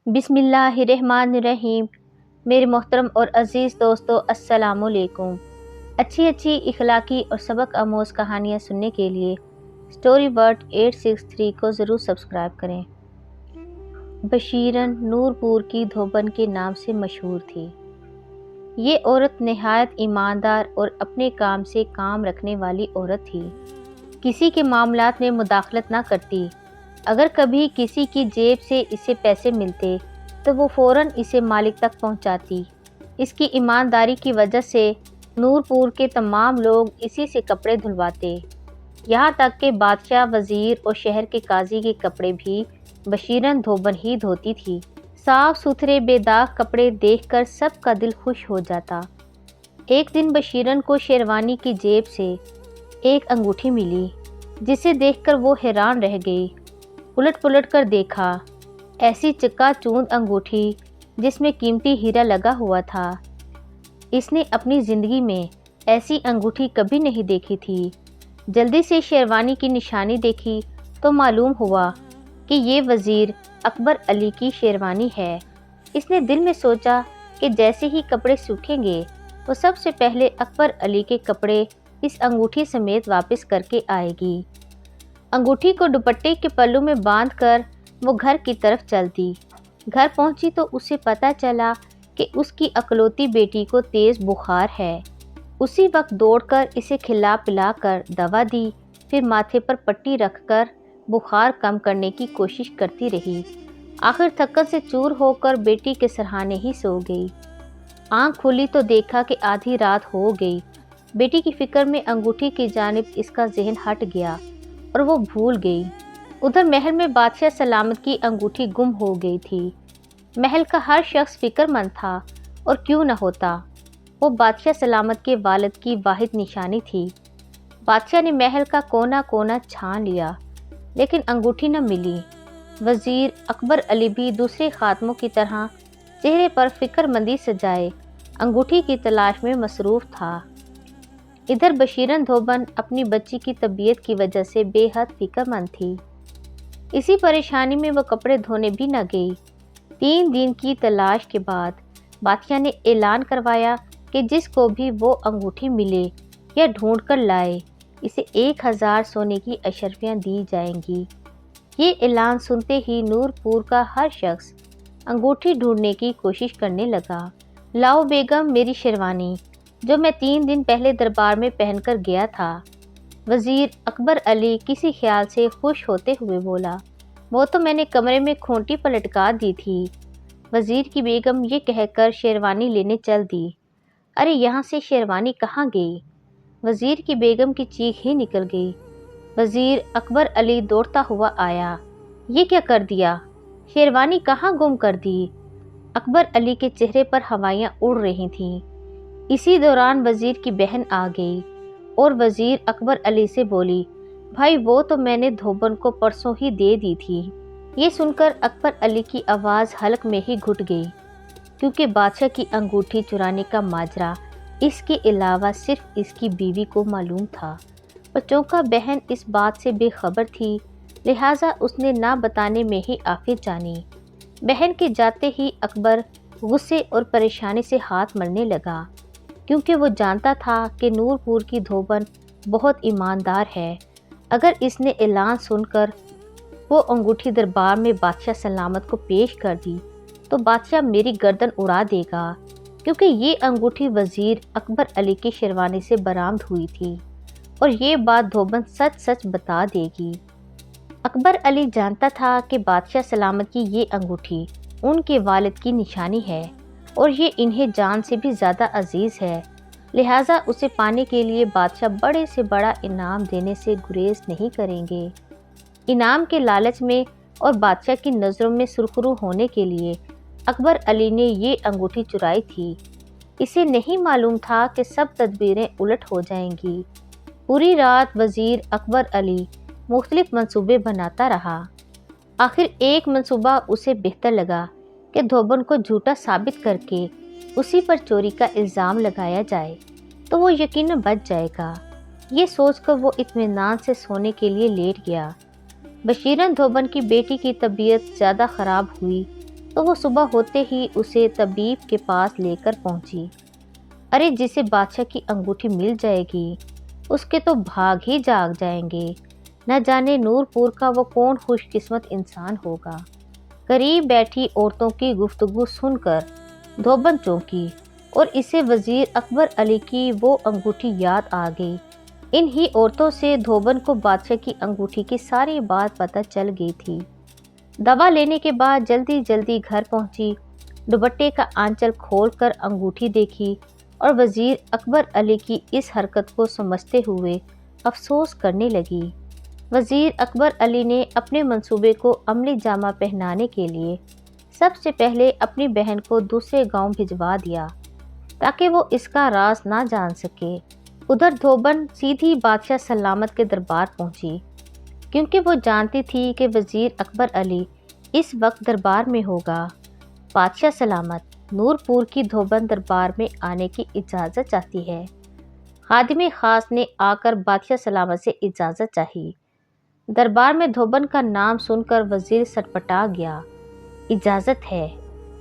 بسم اللہ الرحمن الرحیم۔ میرے محترم اور عزیز دوستو، السلام علیکم۔ اچھی اخلاقی اور سبق آموز کہانیاں سننے کے لیے سٹوری برڈ 863 کو ضرور سبسکرائب کریں۔ بشیرن نورپور کی دھوبن کے نام سے مشہور تھی۔ یہ عورت نہایت ایماندار اور اپنے کام سے کام رکھنے والی عورت تھی۔ کسی کے معاملات میں مداخلت نہ کرتی۔ اگر کبھی کسی کی جیب سے اسے پیسے ملتے تو وہ فوراً اسے مالک تک پہنچاتی۔ اس کی ایمانداری کی وجہ سے نورپور کے تمام لوگ اسی سے کپڑے دھلواتے، یہاں تک کہ بادشاہ، وزیر اور شہر کے قاضی کے کپڑے بھی بشیرن دھوبن ہی دھوتی تھی۔ صاف ستھرے بے داغ کپڑے دیکھ کر سب کا دل خوش ہو جاتا۔ ایک دن بشیرن کو شیروانی کی جیب سے ایک انگوٹھی ملی، جسے دیکھ کر وہ حیران رہ گئی۔ الٹ پلٹ کر دیکھا، ایسی چکا چوند انگوٹھی جس میں قیمتی ہیرا لگا ہوا تھا۔ اس نے اپنی زندگی میں ایسی انگوٹھی کبھی نہیں دیکھی تھی۔ جلدی سے شیروانی کی نشانی دیکھی تو معلوم ہوا کہ یہ وزیر اکبر علی کی شیروانی ہے۔ اس نے دل میں سوچا کہ جیسے ہی کپڑے سوکھیں گے وہ سب سے پہلے اکبر علی کے کپڑے اس انگوٹھی سمیت واپس کر کے آئے گی۔ انگوٹھی کو دوپٹے کے پلو میں باندھ کر وہ گھر کی طرف چلتی۔ گھر پہنچی تو اسے پتہ چلا کہ اس کی اکلوتی بیٹی کو تیز بخار ہے۔ اسی وقت دوڑ کر اسے کھلا پلا کر دوا دی، پھر ماتھے پر پٹی رکھ کر بخار کم کرنے کی کوشش کرتی رہی۔ آخر تھکن سے چور ہو کر بیٹی کے سرہانے ہی سو گئی۔ آنکھ کھولی تو دیکھا کہ آدھی رات ہو گئی۔ بیٹی کی فکر میں انگوٹھی کی جانب اس کا ذہن ہٹ گیا اور وہ بھول گئی۔ ادھر محل میں بادشاہ سلامت کی انگوٹھی گم ہو گئی تھی۔ محل کا ہر شخص فکر مند تھا، اور کیوں نہ ہوتا، وہ بادشاہ سلامت کے والد کی واحد نشانی تھی۔ بادشاہ نے محل کا کونا کونا چھان لیا، لیکن انگوٹھی نہ ملی۔ وزیر اکبر علی بھی دوسرے خاتموں کی طرح چہرے پر فکر مندی سجائے انگوٹھی کی تلاش میں مصروف تھا۔ ادھر بشیرن دھوبن اپنی بچی کی طبیعت کی وجہ سے بے حد فکر مند تھی۔ اسی پریشانی میں وہ کپڑے دھونے بھی نہ گئی۔ 3 دن کی تلاش کے بعد بادشاہ نے اعلان کروایا کہ جس کو بھی وہ انگوٹھی ملے یا ڈھونڈ کر لائے، اسے 1000 سونے کی اشرفیاں دی جائیں گی۔ یہ اعلان سنتے ہی نورپور کا ہر شخص انگوٹھی ڈھونڈنے کی کوشش کرنے لگا۔ لاؤ بیگم میری شیروانی، جو میں 3 دن پہلے دربار میں پہن کر گیا تھا۔ وزیر اکبر علی کسی خیال سے خوش ہوتے ہوئے بولا، وہ تو میں نے کمرے میں کھونٹی پر لٹکا دی تھی۔ وزیر کی بیگم یہ کہہ کر شیروانی لینے چل دی۔ ارے یہاں سے شیروانی کہاں گئی؟ وزیر کی بیگم کی چیخ ہی نکل گئی۔ وزیر اکبر علی دوڑتا ہوا آیا۔ یہ کیا کر دیا؟ شیروانی کہاں گم کر دی؟ اکبر علی کے چہرے پر ہوائیاں اڑ رہی تھیں۔ اسی دوران وزیر کی بہن آ گئی اور وزیر اکبر علی سے بولی، بھائی وہ تو میں نے دھوبن کو پرسوں ہی دے دی تھی۔ یہ سن کر اکبر علی کی آواز حلق میں ہی گھٹ گئی، کیونکہ بادشاہ کی انگوٹھی چرانے کا ماجرا اس کے علاوہ صرف اس کی بیوی کو معلوم تھا، اور چونکہ بہن اس بات سے بے خبر تھی، لہٰذا اس نے نہ بتانے میں ہی آفت جانی۔ بہن کے جاتے ہی اکبر غصے اور پریشانی سے ہاتھ ملنے لگا، کیونکہ وہ جانتا تھا کہ نورپور کی دھوبن بہت ایماندار ہے۔ اگر اس نے اعلان سن کر وہ انگوٹھی دربار میں بادشاہ سلامت کو پیش کر دی تو بادشاہ میری گردن اڑا دے گا، کیونکہ یہ انگوٹھی وزیر اکبر علی کی شیروانی سے برآمد ہوئی تھی، اور یہ بات دھوبن سچ سچ بتا دے گی۔ اکبر علی جانتا تھا کہ بادشاہ سلامت کی یہ انگوٹھی ان کے والد کی نشانی ہے، اور یہ انہیں جان سے بھی زیادہ عزیز ہے، لہٰذا اسے پانے کے لیے بادشاہ بڑے سے بڑا انعام دینے سے گریز نہیں کریں گے۔ انعام کے لالچ میں اور بادشاہ کی نظروں میں سرخرو ہونے کے لیے اکبر علی نے یہ انگوٹھی چرائی تھی۔ اسے نہیں معلوم تھا کہ سب تدبیریں الٹ ہو جائیں گی۔ پوری رات وزیر اکبر علی مختلف منصوبے بناتا رہا۔ آخر ایک منصوبہ اسے بہتر لگا کہ دھوبن کو جھوٹا ثابت کر کے اسی پر چوری کا الزام لگایا جائے تو وہ یقیناً بچ جائے گا۔ یہ سوچ کر وہ اطمینان سے سونے کے لیے لیٹ گیا۔ بشیرن دھوبن کی بیٹی کی طبیعت زیادہ خراب ہوئی تو تو وہ صبح ہوتے ہی اسے طبیب کے پاس لے کر پہنچی۔ ارے جسے بادشاہ کی انگوٹھی مل جائے گی اس کے تو بھاگ ہی جاگ جائیں گے، نہ جانے نور پور کا وہ کون خوش قسمت انسان ہوگا۔ قریب بیٹھی عورتوں کی گفتگو سن کر دھوبن چونکی اور اسے وزیر اکبر علی کی وہ انگوٹھی یاد آ گئی۔ انہی عورتوں سے دھوبن کو بادشاہ کی انگوٹھی کی ساری بات پتہ چل گئی تھی۔ دوا لینے کے بعد جلدی جلدی گھر پہنچی، دوپٹے کا آنچل کھول کر انگوٹھی دیکھی اور وزیر اکبر علی کی اس حرکت کو سمجھتے ہوئے افسوس کرنے لگی۔ وزیر اکبر علی نے اپنے منصوبے کو عملی جامہ پہنانے کے لیے سب سے پہلے اپنی بہن کو دوسرے گاؤں بھجوا دیا تاکہ وہ اس کا راز نہ جان سکے۔ ادھر دھوبن سیدھی بادشاہ سلامت کے دربار پہنچی کیونکہ وہ جانتی تھی کہ وزیر اکبر علی اس وقت دربار میں ہوگا۔ بادشاہ سلامت، نور پور کی دھوبن دربار میں آنے کی اجازت چاہتی ہے۔ خادم خاص نے آ کر بادشاہ سلامت سے اجازت چاہی۔ دربار میں دھوبن کا نام سن کر وزیر سٹپٹا گیا۔ اجازت ہے۔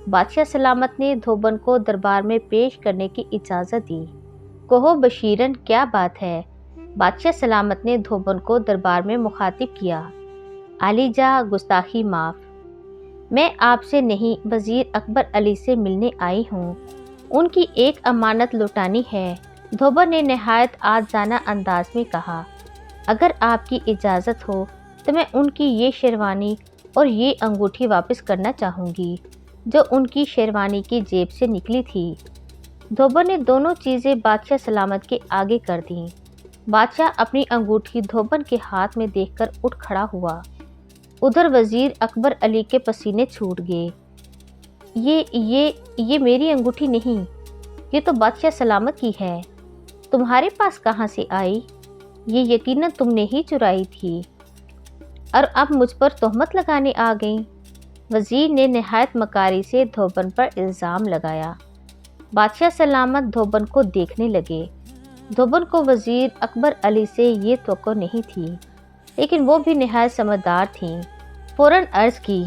بادشاہ سلامت نے دھوبن کو دربار میں پیش کرنے کی اجازت دی۔ کہو بشیرن کیا بات ہے؟ بادشاہ سلامت نے دھوبن کو دربار میں مخاطب کیا۔ علی جا، گستاخی معاف، میں آپ سے نہیں وزیر اکبر علی سے ملنے آئی ہوں، ان کی ایک امانت لوٹانی ہے۔ دھوبن نے نہایت عاجزانہ انداز میں کہا، اگر آپ کی اجازت ہو تو میں ان کی یہ شیروانی اور یہ انگوٹھی واپس کرنا چاہوں گی جو ان کی شیروانی کی جیب سے نکلی تھی۔ دھوبن نے دونوں چیزیں بادشاہ سلامت کے آگے کر دیں۔ بادشاہ اپنی انگوٹھی دھوبن کے ہاتھ میں دیکھ کر اٹھ کھڑا ہوا۔ ادھر وزیر اکبر علی کے پسینے چھوٹ گئے۔ یہ میری انگوٹھی نہیں، یہ تو بادشاہ سلامت کی ہے، تمہارے پاس کہاں سے آئی؟ یہ یقیناً تم نے ہی چرائی تھی اور اب مجھ پر تہمت لگانے آ گئیں۔ وزیر نے نہایت مکاری سے دھوبن پر الزام لگایا۔ بادشاہ سلامت دھوبن کو دیکھنے لگے۔ دھوبن کو وزیر اکبر علی سے یہ توقع نہیں تھی، لیکن وہ بھی نہایت سمجھدار تھیں۔ فوراً عرض کی،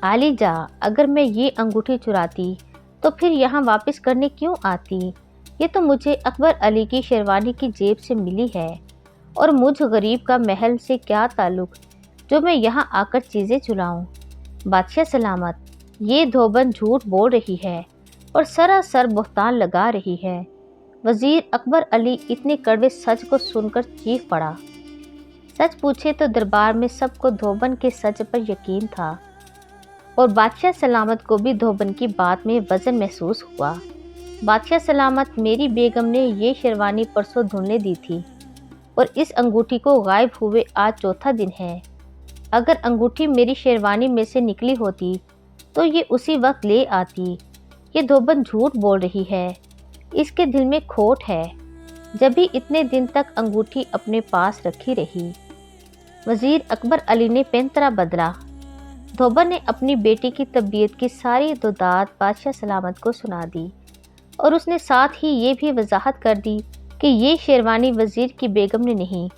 علی جا، اگر میں یہ انگوٹھی چراتی تو پھر یہاں واپس کرنے کیوں آتی؟ یہ تو مجھے اکبر علی کی شیروانی کی جیب سے ملی ہے، اور مجھ غریب کا محل سے کیا تعلق جو میں یہاں آ کر چیزیں چراؤں؟ بادشاہ سلامت، یہ دھوبن جھوٹ بول رہی ہے اور سراسر بہتان لگا رہی ہے۔ وزیر اکبر علی اتنے کڑوے سچ کو سن کر چیخ پڑا۔ سچ پوچھے تو دربار میں سب کو دھوبن کے سچ پر یقین تھا، اور بادشاہ سلامت کو بھی دھوبن کی بات میں وزن محسوس ہوا۔ بادشاہ سلامت، میری بیگم نے یہ شیروانی پرسوں دھلنے دی تھی اور اس انگوٹھی کو غائب ہوئے آج چوتھا دن ہے۔ اگر انگوٹھی میری شیروانی میں سے نکلی ہوتی تو یہ اسی وقت لے آتی۔ یہ دھوبن جھوٹ بول رہی ہے، اس کے دل میں کھوٹ ہے، جبھی اتنے دن تک انگوٹھی اپنے پاس رکھی رہی۔ وزیر اکبر علی نے پینترا بدلا۔ دھوبن نے اپنی بیٹی کی طبیعت کی ساری دودات بادشاہ سلامت کو سنا دی، اور اس نے ساتھ ہی یہ بھی وضاحت کر دی کہ یہ شیروانی وزیر کی بیگم نے نہیں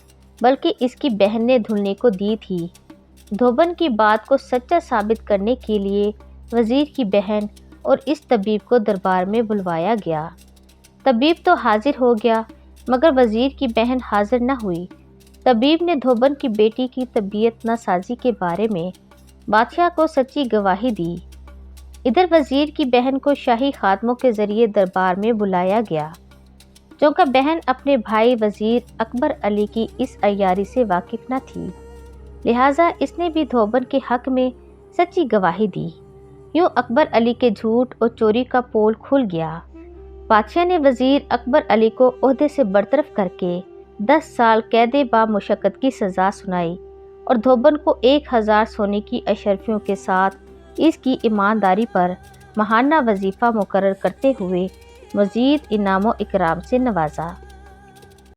بلکہ اس کی بہن نے دھلنے کو دی تھی۔ دھوبن کی بات کو سچا ثابت کرنے کے لیے وزیر کی بہن اور اس طبیب کو دربار میں بلوایا گیا۔ طبیب تو حاضر ہو گیا مگر وزیر کی بہن حاضر نہ ہوئی۔ طبیب نے دھوبن کی بیٹی کی طبیعت ناسازی کے بارے میں بادشاہ کو سچی گواہی دی۔ ادھر وزیر کی بہن کو شاہی خادموں کے ذریعے دربار میں بلایا گیا۔ چونکہ بہن اپنے بھائی وزیر اکبر علی کی اس عیاری سے واقف نہ تھی، لہٰذا اس نے بھی دھوبن کے حق میں سچی گواہی دی۔ یوں اکبر علی کے جھوٹ اور چوری کا پول کھل گیا۔ بادشاہ نے وزیر اکبر علی کو عہدے سے برطرف کر کے 10 سال قید با مشقت کی سزا سنائی اور دھوبن کو 1000 سونے کی اشرفیوں کے ساتھ اس کی ایمانداری پر ماہانہ وظیفہ مقرر کرتے ہوئے مزید انعام و اکرام سے نوازا۔